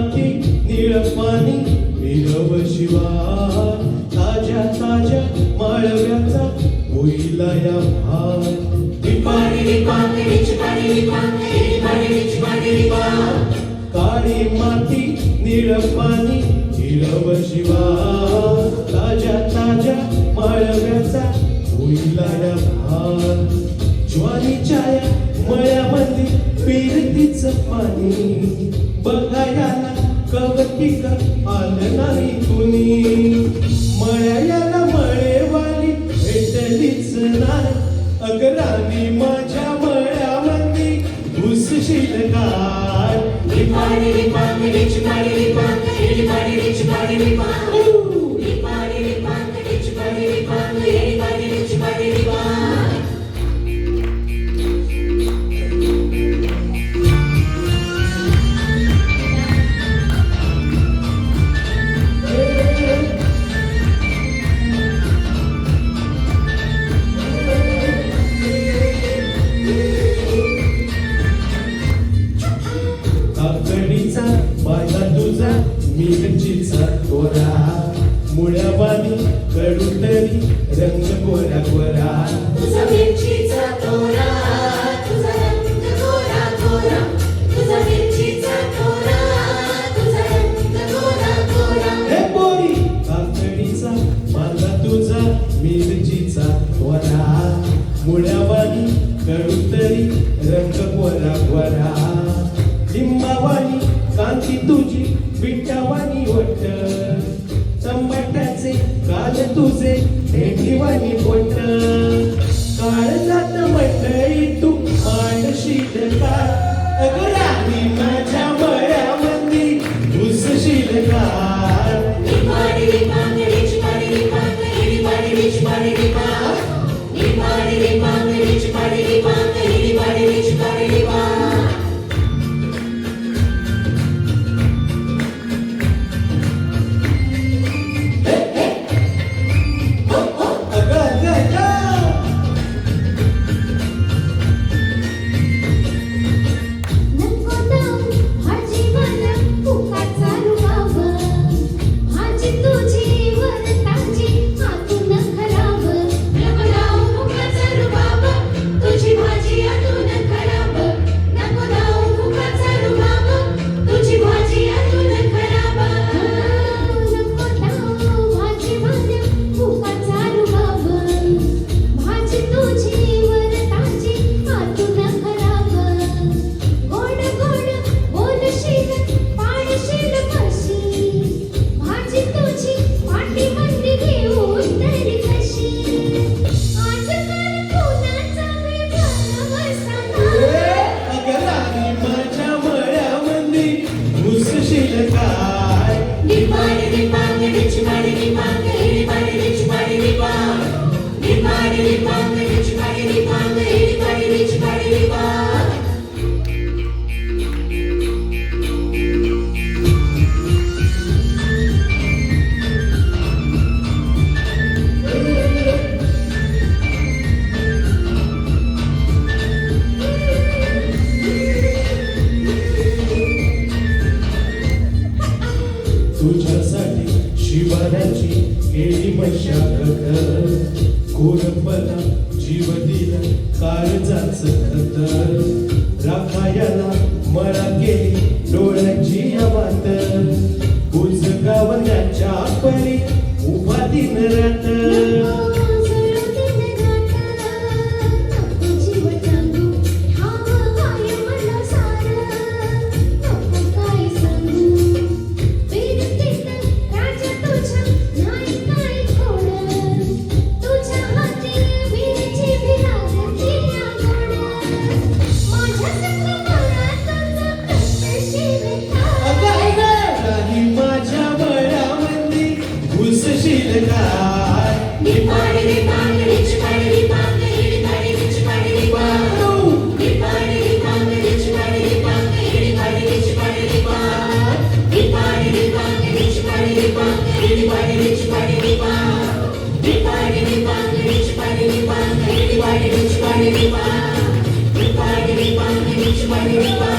माती निळ पाणी मिरव शिवा ताज्या ताज्या माळव्याचा होईला या भात काळी माती निळ पाणी हिरव शिवा ताज्या ताज्या माळव्याचा होईला या भात ज्वारीच्या या मळ्यामध्ये पेरतीचं पाणी बघायला कवतिक आलं नाही कुणी मळ्याला मळेवाली भेटलीच नाही अगराणी माझ्या मळ्यामध्ये घुसशील काय काकडीचा माझा तुझा मिरचीचा तोरा मुळ्यावानी कडूतरी रंग कोरा कोरा तुझा मिरचीचा तोरा तुझा रंग कोरा कोरा तुझा मिरचीचा तोरा तुझा रंग कोरा कोरा हे पोरी काकडीचा माझा तुझा मिरचीचा तोरा मुळ्यावानी कडूतरी रंग कोरा कोरा लिंबावानी कांती तुझी बिट्टावानी वट चंबट्याचे काल तुझे भेटीवानी पोट काळजात मंडळी तू मांडशील का अगराणी माझ्या मळ्यामध्ये घुसशील का तुझ्यासाठी शिवाऱ्याची केली मशागत कोरपला जीव दिला काळजाच खत राखायला मळा केली डोळ्याची वाट उजगावण्याच्या परी उभा दिन रात Everybody,